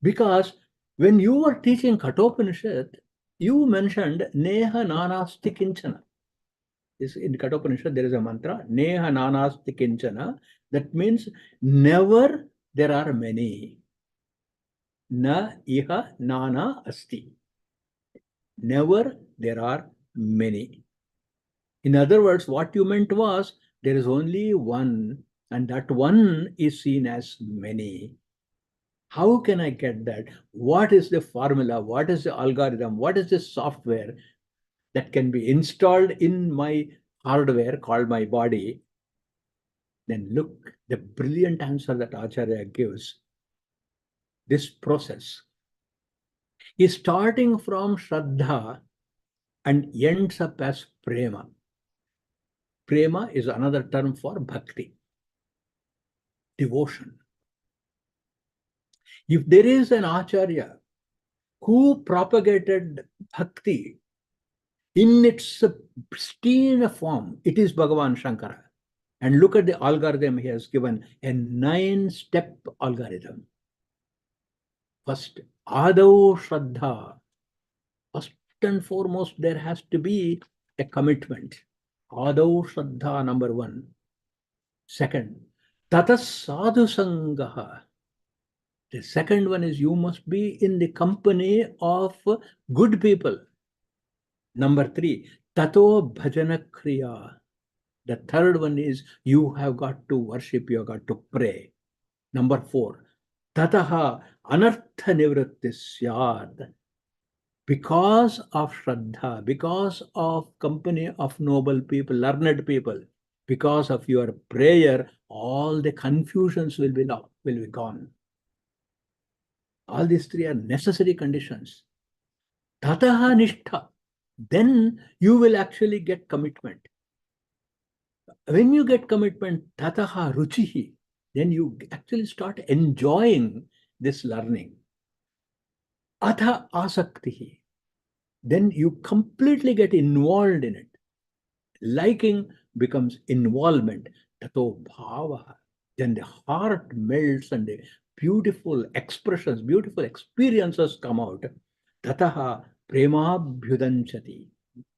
Because when you were teaching Kathopanishad, you mentioned Neha Nanasti Kinchana. In Kathopanishad, there is a mantra, Neha Nanasti Kinchana. That means never there are many. Na iha nana asti. Never there are many. In other words, what you meant was there is only one, and that one is seen as many. How can I get that? What is the formula? What is the algorithm? What is the software that can be installed in my hardware called my body? Then look, the brilliant answer that Acharya gives. This process is starting from Shraddha and ends up as Prema. Prema is another term for Bhakti, devotion. If there is an Acharya who propagated Bhakti in its pristine form, it is Bhagavan Shankara. And look at the algorithm he has given, a 9-step algorithm. First, Adau Shraddha. First and foremost, there has to be a commitment. Adau Shraddha, number 1. Second, Tatas Sadhu Sangaha. The second one is you must be in the company of good people. Number 3, Tato Bhajana Kriya. The third one is you have got to worship, you have got to pray. Number 4, Tataha Anartha Nivritti Syad. Because of Shraddha, because of company of noble people, learned people, because of your prayer, all the confusions will be gone. All these 3 are necessary conditions. Tataha Nishtha. Then you will actually get commitment. When you get commitment, Tataha Ruchihi, then you actually start enjoying this learning. Atha Asaktihi. Then you completely get involved in it. Liking becomes involvement. Tato Bhava. Then the heart melts and the beautiful expressions, beautiful experiences come out. Tataha Premabhyudanchati.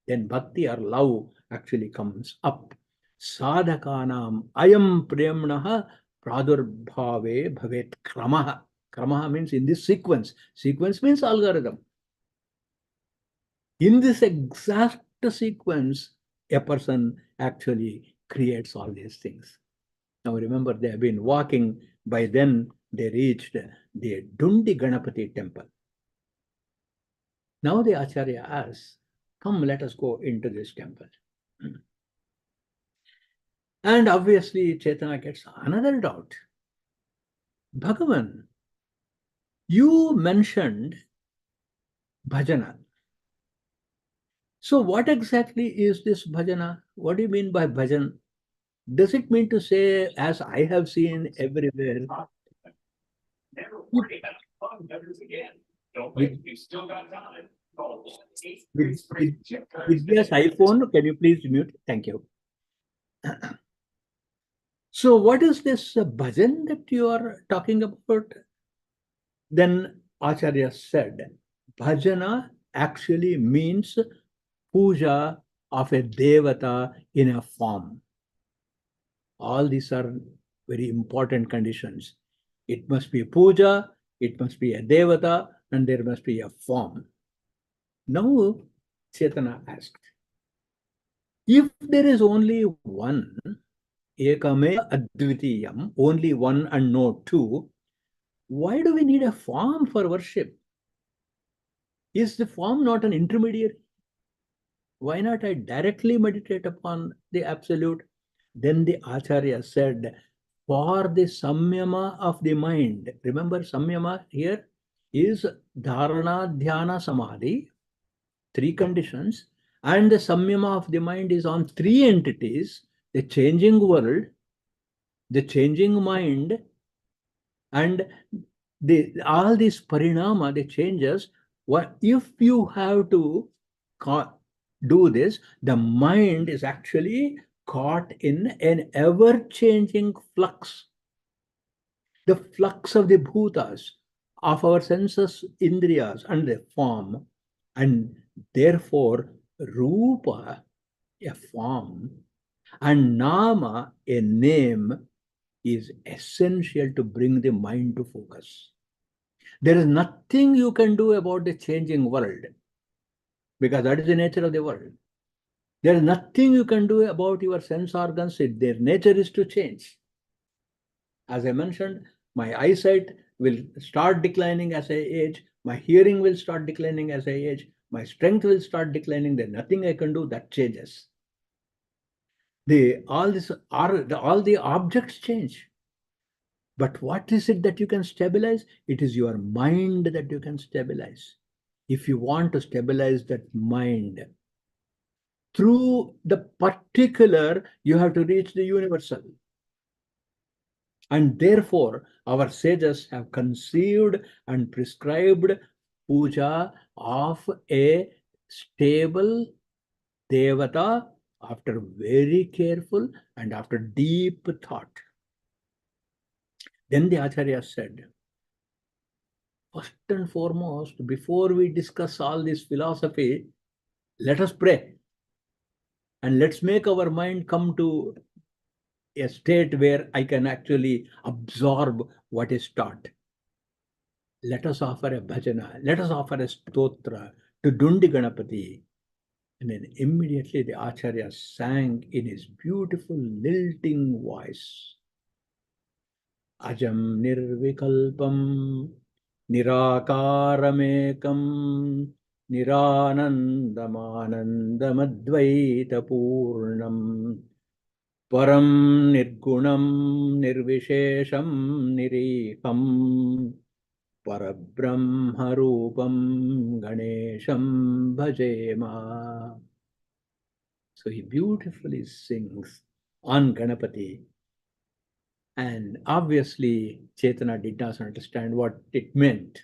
Then bhakti or love actually comes up. Sadhakanam ayam premnaha pradurbhave bhavet kramaha. Kramaha means in this sequence. Sequence means algorithm. In this exact sequence, a person actually creates all these things. Now remember, they have been walking. By then, they reached the Dundi Ganapati temple. Now the Acharya asks, come, let us go into this temple. And obviously, Chaitanya gets another doubt. Bhagavan, you mentioned bhajana. So what exactly is this bhajana? What do you mean by bhajan? Does it mean to say, as I have seen everywhere, Vidya's iPhone, can you please mute? Thank you. So what is this bhajan that you are talking about? Then Acharya said, bhajana actually means puja of a devata in a form. All these are very important conditions. It must be puja, it must be a devata, and there must be a form. Now, Chaitanya asked, if there is only one, ekame advitiyam, only one and no two, why do we need a form for worship? Is the form not an intermediary? Why not I directly meditate upon the absolute? Then the Acharya said, for the samyama of the mind, remember samyama here is dharana, dhyana, samadhi, three conditions, and the samyama of the mind is on three entities, the changing world, the changing mind, and all these parinama, the changes. What if you have to do this, the mind is actually caught in an ever-changing flux. The flux of the bhutas, of our senses, indriyas, and the form, and therefore rupa, a form, and nama, a name, is essential to bring the mind to focus. There is nothing you can do about the changing world, because that is the nature of the world. There is nothing you can do about your sense organs. Their nature is to change. As I mentioned, my eyesight will start declining as I age. My hearing will start declining as I age. My strength will start declining. There's nothing I can do. That changes. All the objects change. But what is it that you can stabilize? It is your mind that you can stabilize. If you want to stabilize that mind, through the particular, you have to reach the universal. And therefore, our sages have conceived and prescribed puja of a stable devata after very careful and after deep thought. Then the Acharya said, first and foremost, before we discuss all this philosophy, let us pray. And let's make our mind come to a state where I can actually absorb what is taught. Let us offer a bhajana, let us offer a stotra to Dundi Ganapati. And then immediately the Acharya sang in his beautiful lilting voice, Ajam nirvikalpam nirakaramekam niranandamanandamadvaitapurnam param nirgunam nirvishesham nirikam Parabrahmarupam Ganesham Bhajema. So he beautifully sings on Ganapati. And obviously, Chaitanya did not understand what it meant.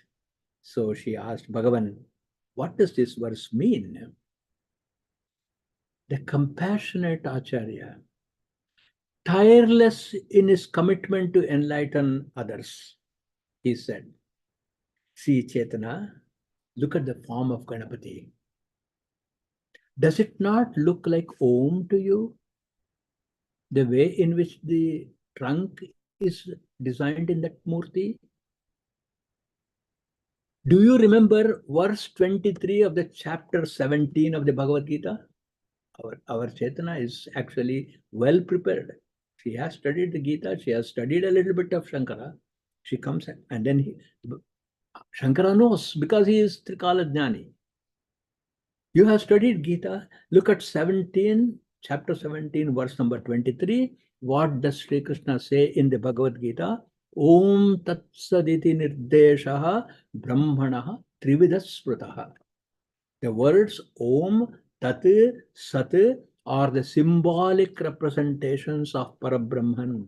So she asked Bhagavan, what does this verse mean? The compassionate Acharya, tireless in his commitment to enlighten others, he said, see, Chaitanya, look at the form of Ganapati. Does it not look like Om to you? The way in which the trunk is designed in that Murti? Do you remember verse 23 of the chapter 17 of the Bhagavad Gita? Our Chaitanya is actually well prepared. She has studied the Gita, she has studied a little bit of Shankara. She comes and then Shankara knows because he is Trikala Jnani. You have studied Gita. Look at 17, chapter 17, verse number 23. What does Sri Krishna say in the Bhagavad Gita? Om Tat Saditi Nirdeshaha Brahmanaha Trividas Sprutaha. The words Om, Tat, Sat are the symbolic representations of Parabrahman.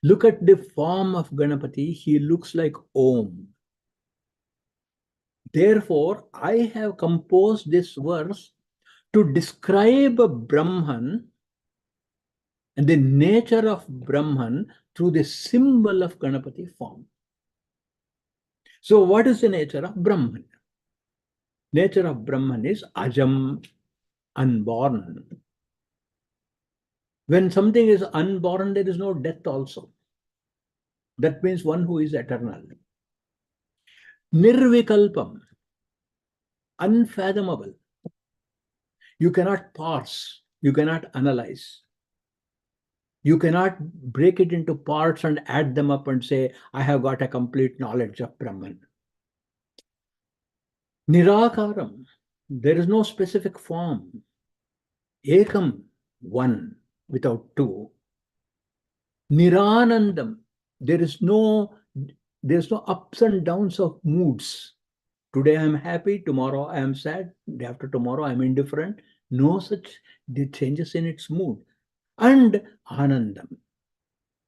Look at the form of Ganapati. He looks like Om. Therefore, I have composed this verse to describe Brahman and the nature of Brahman through the symbol of Ganapati form. So what is the nature of Brahman? Nature of Brahman is Ajam, unborn. When something is unborn, there is no death also. That means one who is eternal. Nirvikalpam, unfathomable. You cannot parse, you cannot analyze. You cannot break it into parts and add them up and say, I have got a complete knowledge of Brahman. Nirakaram, there is no specific form. Ekam, one, without two. Niranandam, there is no ups and downs of moods. Today I am happy, tomorrow I am sad, day after tomorrow I am indifferent. No such changes in its mood. And Anandam,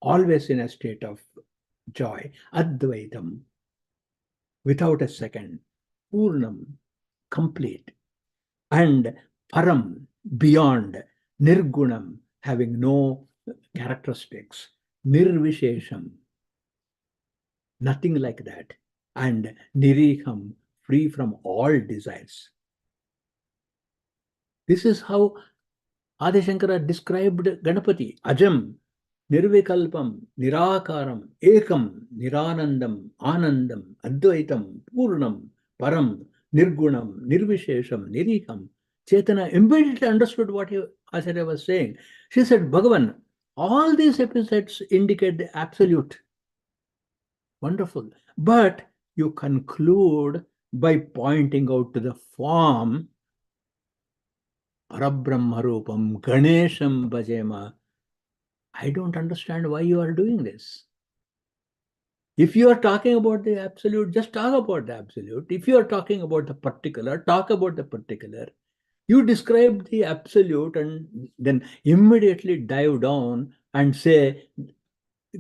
always in a state of joy. Advaitam, without a second. Purnam, complete. And Param, beyond. Nirgunam, having no characteristics. Nirvishesham, nothing like that. And Niriham, free from all desires. This is how Adi Shankara described Ganapati. Ajam, Nirvikalpam, Nirakaram, Ekam, Niranandam, Anandam, Advaitam, Purnam, Param, Nirgunam, Nirvishesham, Niriham. Chaitanya immediately understood what Acharya was saying. She said, Bhagavan, all these epithets indicate the absolute. Wonderful. But you conclude by pointing out to the form, Parabrahmarupam, Ganesham Bhajema. I don't understand why you are doing this. If you are talking about the absolute, just talk about the absolute. If you are talking about the particular, talk about the particular. You describe the absolute and then immediately dive down and say,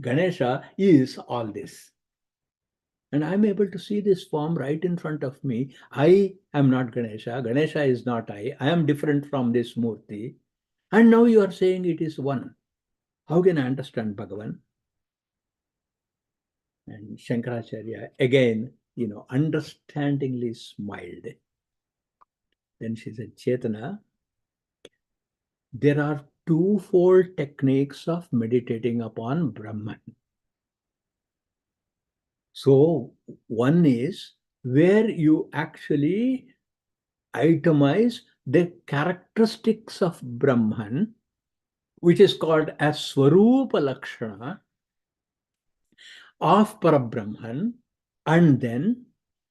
Ganesha is all this. And I'm able to see this form right in front of me. I am not Ganesha. Ganesha is not I. I am different from this Murti. And now you are saying it is one. How can I understand Bhagavan? And Shankaracharya again, understandingly smiled. Then she said, Chetana, there are twofold techniques of meditating upon Brahman. So one is where you actually itemize the characteristics of Brahman, which is called as Swarupa Lakshana of Parabrahman, and then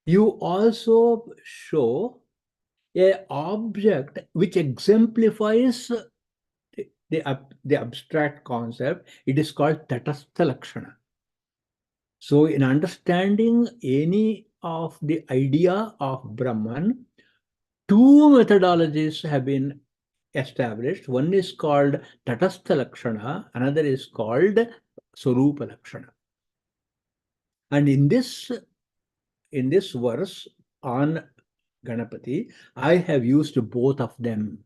you also show an object which exemplifies the abstract concept. It is called Tatastha Lakshana. So in understanding any of the idea of Brahman, two methodologies have been established. One is called Tatastha Lakshana, another is called Swarupa Lakshana. And in this verse on Ganapati, I have used both of them.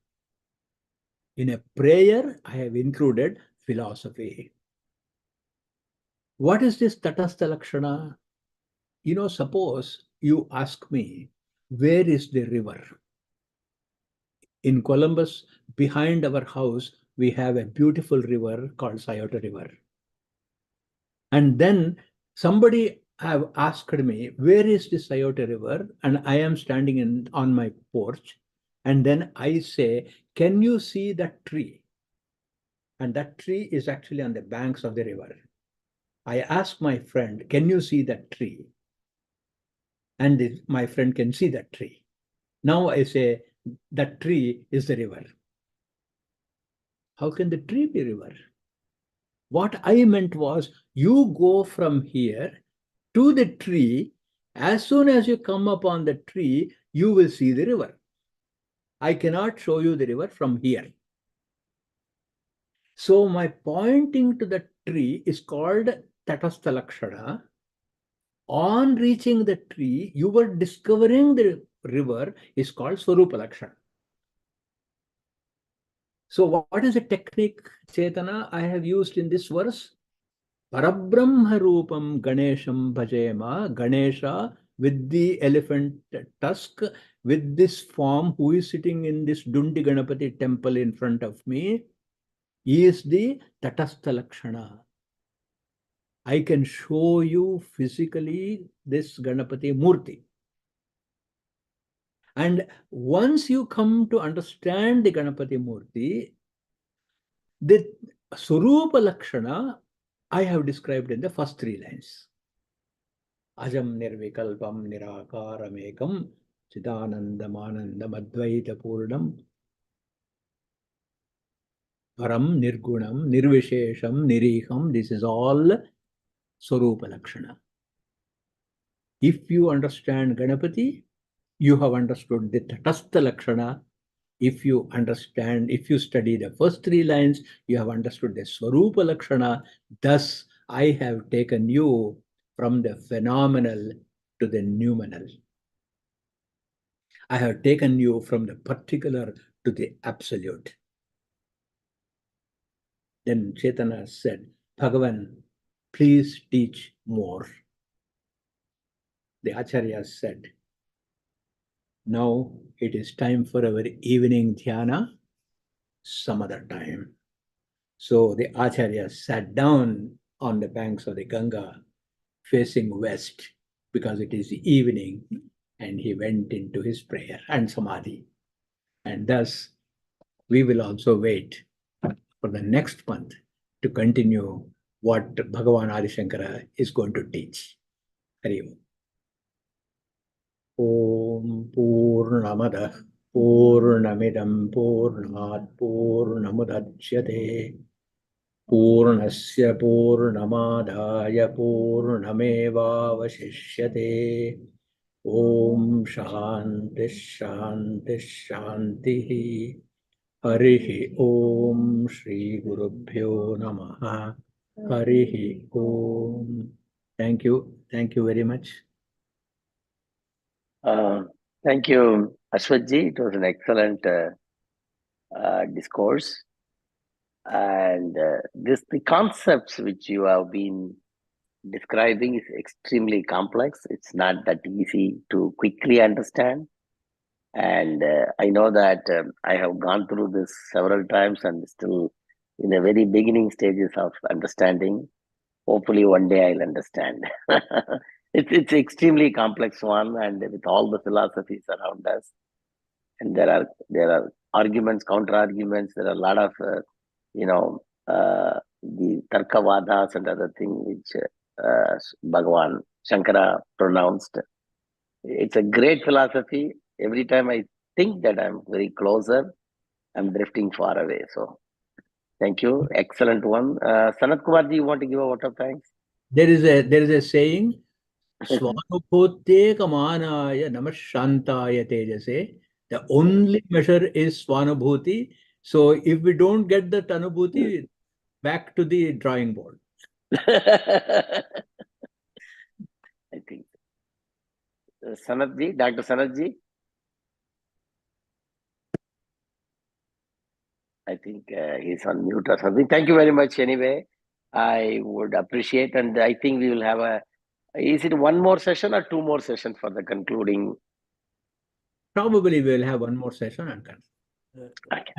In a prayer, I have included philosophy. What is this Tatastha Lakshana? Suppose you ask me, where is the river? In Columbus, behind our house, we have a beautiful river called Scioto River. And then somebody have asked me, where is the Scioto River? And I am standing on my porch. And then I say, can you see that tree? And that tree is actually on the banks of the river. I ask my friend, can you see that tree? And my friend can see that tree. Now I say that tree is the river. How can the tree be river? What I meant was, you go from here to the tree. As soon as you come upon the tree, you will see the river. I cannot show you the river from here. So my pointing to the tree is called Tatastha Lakshana. On reaching the tree, you were discovering the river is called Swarupa Lakshana. So what is the technique, Chetana, I have used in this verse? Parabrahma Rupam Ganesham Bhajema. Ganesha with the elephant tusk, with this form, who is sitting in this Dundi Ganapati temple in front of me, is the Tatastha Lakshana. I can show you physically this Ganapati Murti. And once you come to understand the Ganapati Murti, the Swarupa Lakshana I have described in the first 3 lines. Ajam nirvikalpam nirakaramekam chidanandamanandam advaita purnam param nirgunam nirvishesham niriham. This is all Swarupa Lakshana. If you understand Ganapati, you have understood the Tatastha Lakshana. If you understand, if you study the first 3 lines, you have understood the Swarupa Lakshana. Thus, I have taken you from the phenomenal to the noumenal. I have taken you from the particular to the absolute. Then Chaitanya said, Bhagavan, please teach more. The Acharya said, now it is time for our evening dhyana, some other time. So the Acharya sat down on the banks of the Ganga, facing west, because it is the evening, and he went into his prayer and samadhi. And thus, we will also wait for the next month to continue what Bhagavan Adi Shankara is going to teach. Hari Om. Om Purnamada Purnamidam Purnat Purnamudachyate Purnasya Purnamadaya Purnamevavashishyate. Om Shanti Shanti Shanti. Harihi Om Shri Gurubhyo Namaha. Harihi Om. Thank you. Thank you very much. Thank you, Ashwath-ji. It was an excellent discourse. And the concepts which you have been describing is extremely complex. It's not that easy to quickly understand. And I know that I have gone through this several times and still in the very beginning stages of understanding. Hopefully one day I'll understand. It's extremely complex one, and with all the philosophies around us, and there are arguments, counter arguments. There are a lot of the Tarkavadas and other things which Bhagavan Shankara pronounced. It's a great philosophy. Every time I think that I'm very closer, I'm drifting far away. So thank you. Excellent one. Sanat Kumarji, you want to give a vote of thanks? There is a saying, Swanubhuteekamanaya Namashantaya Tejase. The only measure is Swanubhuti. So if we don't get that Anubhuti, back to the drawing board. I think. Sanatji, Dr. Sanatji. I think he's on mute or something. Thank you very much anyway. I would appreciate, and I think we will have is it one more session or 2 more sessions for the concluding? Probably we will have one more session and Okay.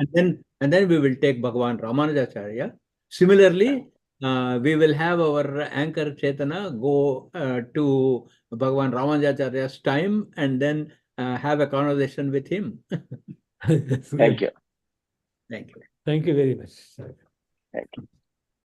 and then we will take Bhagavan Ramanujacharya. Similarly, we will have our anchor Chaitanya go to Bhagavan Ramanujacharya's time and then have a conversation with him. Thank you. Thank you. Thank you very much. Thank you.